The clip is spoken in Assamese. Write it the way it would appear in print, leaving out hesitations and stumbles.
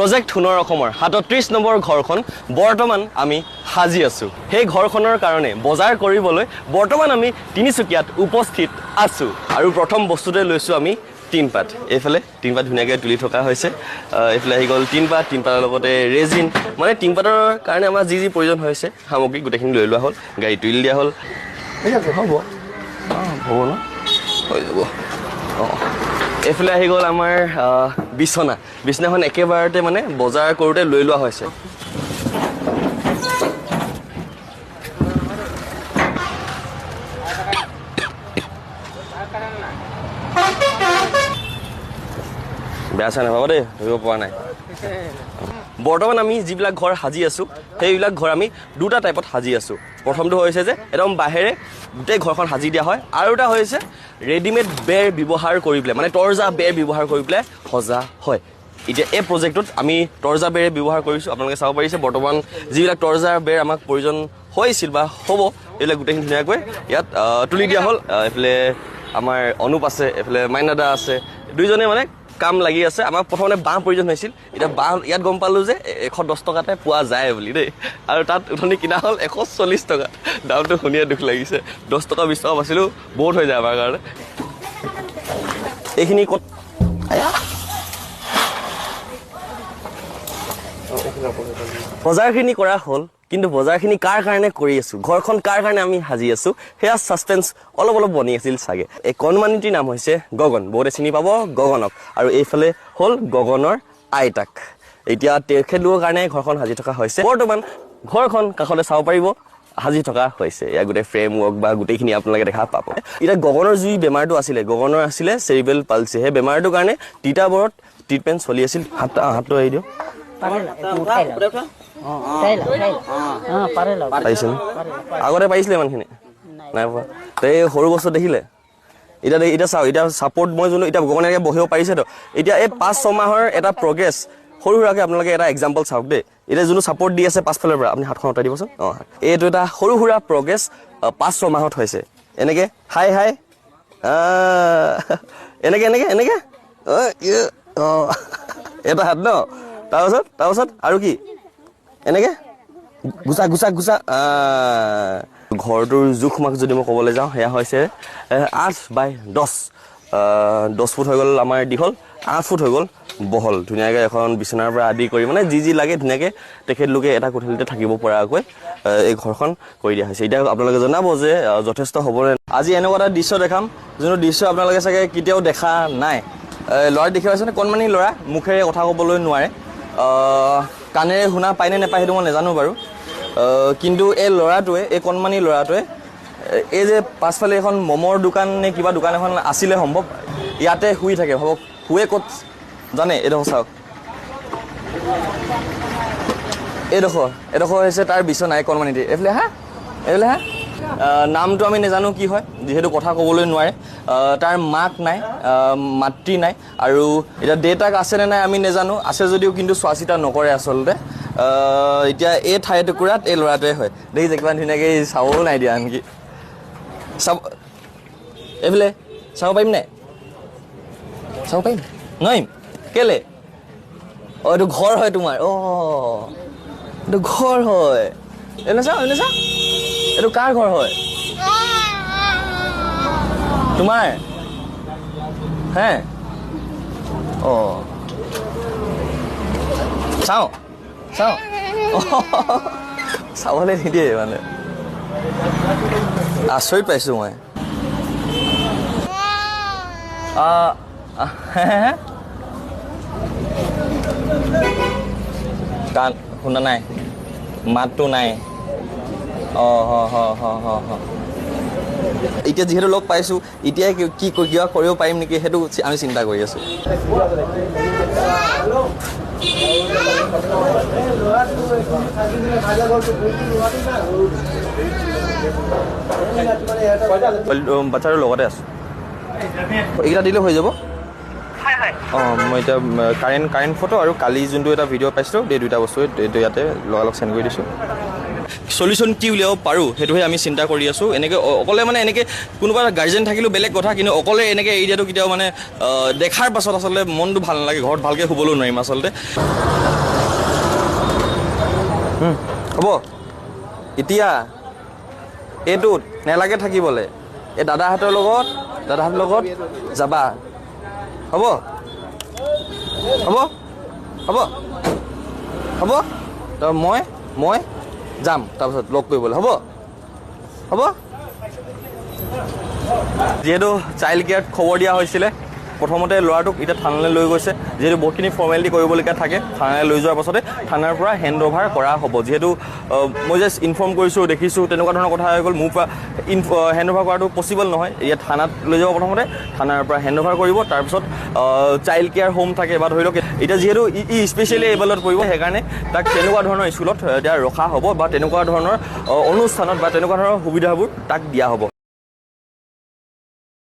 প্ৰজেক্ট সোণৰ অসমৰ 37 নম্বৰ ঘৰখন বৰ্তমান আমি সাজি আছো সেই ঘৰখনৰ কাৰণে বজাৰ কৰিবলৈ বৰ্তমান আমি তিনিচুকীয়াত উপস্থিত আছো আৰু প্ৰথম বস্তুতে লৈছো আমি টিনপাত এফালে টিনপাত ধুনিয়াকৈ তুলি থকা হৈছে এফালে আহি গ'ল টিনপাতৰ লগতে ৰেজিন মানে টিনপাতৰ কাৰণে আমাৰ যি প্ৰয়োজন হৈছে সামগ্ৰী গোটেইখিনি লৈ লোৱা হ'ল গাড়ী তুলি দিয়া হ'ল হ'ব হ'ব ন হৈ যাব এফালে আহি গ'ল আমাৰ বিছনাখন একেবাৰতে মানে বজাৰ কৰোঁতে লৈ লোৱা হৈছে বেয়া চাই নাপাব দেই ধৰিব পৰা নাই বৰ্তমান আমি যিবিলাক ঘৰ সাজি আছো সেইবিলাক ঘৰ আমি দুটা টাইপত সাজি আছো প্ৰথমটো হৈছে যে একদম বাহিৰে গোটেই ঘৰখন সাজি দিয়া হয় আৰু এটা হৈছে ৰেডিমেড বেৰ ব্যৱহাৰ কৰি পেলাই মানে তৰ্জা বেৰ ব্যৱহাৰ কৰি পেলাই সজা হয় এতিয়া এই প্ৰজেক্টত আমি তৰ্জা বেৰ ব্যৱহাৰ কৰিছোঁ আপোনালোকে চাব পাৰিছে বৰ্তমান যিবিলাক তৰ্জা বেৰ আমাক প্ৰয়োজন হৈছিল বা হ'ব এইবিলাক গোটেইখিনি ধুনীয়াকৈ ইয়াত তুলি দিয়া হ'ল এইফালে আমাৰ অনুপ আছে এইফালে মাইনাদা আছে দুইজনে মানে কাম লাগি আছে আমাক প্ৰথমতে বাঁহ প্ৰয়োজন হৈছিল এতিয়া বাঁহ ইয়াত গম পালোঁ যে 110 টকাতে পোৱা যায় বুলি দেই আৰু তাত উঠনি কিনা হ'ল 140 টকা দামটো শুনিয়ে দুখ লাগিছে 10 টকা 20 টকা বাচিলেও বহুত হৈ যায় আমাৰ কাৰণে এইখিনি ক'ত বজাৰখিনি কৰা হ'ল কিন্তু বজাৰখিনি কাৰ কাৰণে কৰি আছো ঘৰখন কাৰ কাৰণে আমি সাজি আছো সেয়া সাসপেন্স অলপ বনি আছিল চাগে এই কণমানিটিৰ নাম হৈছে গগন বহুতে চিনি পাব গগনক আৰু এইফালে হ'ল গগনৰ আইতাক এতিয়া তেখেতলোকৰ কাৰণে ঘৰখন সাজি থকা হৈছে বৰ্তমান ঘৰখন কাষতে চাব পাৰিব সাজি থকা হৈছে ইয়াৰ গোটেই ফ্ৰেম ৱৰ্ক বা গোটেইখিনি আপোনালোকে দেখা পাব এতিয়া গগনৰ যি বেমাৰটো গগনৰ আছিলে চেৰিবেল পালচি সেই বেমাৰটোৰ কাৰণে তিতাবৰত ট্ৰিটমেণ্ট চলি আছিল হাতটো আহি দিওঁ আগতে পাৰিছিলে ইমানখিনি নাই পোৱা এই সৰু বস্তু দেখিলে এতিয়া চাওক এতিয়া ছাপৰ্ট মই যোনটো এতিয়া ভগৱানে বহিব পাৰিছেতো এতিয়া এই 5-6 মাহৰ এটা প্ৰগ্ৰেছ সৰু সুৰাকৈ আপোনালোকে এটা এক্সাম্পল চাওক দেই এতিয়া যোনটো ছাপৰ্ট দি আছে পাছফালৰ পৰা আপুনি হাতখন উঠাই দিবচোন এইটো এটা সৰু সুৰা প্ৰগ্ৰেছ 5-6 মাহত হৈছে এনেকৈ হাই এনেকৈ এটা হাত ন তাৰপাছত আৰু কি এনেকৈ গুচা ঘৰটোৰ জোখমাক যদি মই ক'বলৈ যাওঁ সেয়া হৈছে 8x10 ফুট হৈ গ'ল আমাৰ দীঘল 8 ফুট হৈ গ'ল বহল ধুনীয়াকৈ এখন বিচনাৰ পৰা আদি কৰি মানে যি লাগে ধুনীয়াকৈ তেখেতলোকে এটা কোঠালিতে থাকিব পৰাকৈ এই ঘৰখন কৰি দিয়া হৈছে এতিয়া আপোনালোকে জনাব যে যথেষ্ট হ'বনে আজি এনেকুৱা এটা দৃশ্য দেখাম যোনটো দৃশ্য আপোনালোকে চাগে কেতিয়াও দেখা নাই ল'ৰা দেখি পাইছেনে কণমানি ল'ৰা মুখেৰে কথা ক'বলৈ নোৱাৰে কাণেৰে শুনা পায়নে নাপায় সেইটো মই নাজানো বাৰু কিন্তু এই ল'ৰাটোৱে এই কণমানি ল'ৰাটোৱে এই যে পাছফালে এখন মমৰ দোকান নে কিবা দোকান এখন আছিলে সম্ভৱ ইয়াতে শুই থাকে ভাবক শুৱে ক'ত জানে এইডোখৰ চাওক এইডোখৰ হৈছে তাৰ বিচনা এই কণমানিটি এইফালে হা নামটো আমি নাজানো কি হয় যিহেতু কথা ক'বলৈ নোৱাৰে তাৰ মাক নাই মাতৃ নাই আৰু এতিয়া দেউতাক আছেনে নাই আমি নাজানো আছে যদিও কিন্তু চোৱা চিতা নকৰে আচলতে এতিয়া এই ঠাই টুকুৰাত এই ল'ৰাটোৱে হয় দেখিছে কিমান ধুনীয়াকৈ চাবও নাই দিয়া আনকি এইফালে চাব পাৰিম নাই চাব পাৰিম নোৱাৰিম কেলে এইটো ঘৰ হয় তোমাৰ এইটো ঘৰ হয় এনে চাওঁ এইটো কাৰ ঘৰ হয় তোমাৰ হে চাওঁ চাবলৈ নিদিয়ে মানে আচৰিত পাইছোঁ মই কাণ শুনা নাই মাতটো নাই এতিয়া যিহেতু লগ পাইছোঁ এতিয়াই কি কিবা কৰিব পাৰিম নেকি সেইটো আমি চিন্তা কৰি আছোঁ বাচ্চাটোৰ লগতে আছোঁ এইকেইটা দিলে হৈ যাব মই এতিয়া কাৰেণ্ট ফটো আৰু কালি যোনটো এটা ভিডিঅ' পাইছিলোঁ এই দুইটা বস্তু এইটো ইয়াতে লগালগ চেণ্ড কৰি দিছোঁ সলিউশ্যন কি উলিয়াব পাৰোঁ সেইটোহে আমি চিন্তা কৰি আছোঁ এনেকৈ অকলে মানে এনেকৈ কোনোবা গাৰ্জেন থাকিলেও বেলেগ কথা কিন্তু অকলে এনেকৈ এৰি দিয়াটো কেতিয়াও মানে দেখাৰ পাছত আচলতে মনটো ভাল নালাগে ঘৰত ভালকৈ শুবলৈও নোৱাৰিম আচলতে হ'ব এতিয়া এইটোত নেলাগে থাকিবলৈ এই দাদাহঁতৰ লগত যাবা হ'ব হ'ব হ'ব হ'ব তো মই যাম তাৰপিছত লগ কৰিবলৈ হ'ব হ'ব যিহেতু চাইল্ড কেয়াৰত খবৰ দিয়া হৈছিলে প্ৰথমতে ল'ৰাটোক এতিয়া থানালৈ লৈ গৈছে যিহেতু বহুতখিনি ফৰ্মেলিটি কৰিবলগীয়া থাকে থানালৈ লৈ যোৱাৰ পাছতে থানাৰ পৰা হেণ্ড অভাৰ কৰা হ'ব যিহেতু মই জাষ্ট ইনফৰ্ম কৰিছোঁ দেখিছোঁ তেনেকুৱা ধৰণৰ কথা হৈ গ'ল মোৰ পৰা হেণ্ড অভাৰ কৰাটো পচিবল নহয় এতিয়া থানাত লৈ যাব প্ৰথমতে থানাৰ পৰা হেণ্ড অভাৰ কৰিব তাৰপিছত চাইল্ড কেয়াৰ হোম থাকে বা ধৰি লওক এতিয়া যিহেতু ই স্পেচিয়েলি এইবাৰত পৰিব সেইকাৰণে তাক তেনেকুৱা ধৰণৰ স্কুলত এতিয়া ৰখা হ'ব বা তেনেকুৱা ধৰণৰ অনুষ্ঠানত বা তেনেকুৱা ধৰণৰ সুবিধাবোৰ তাক দিয়া হ'ব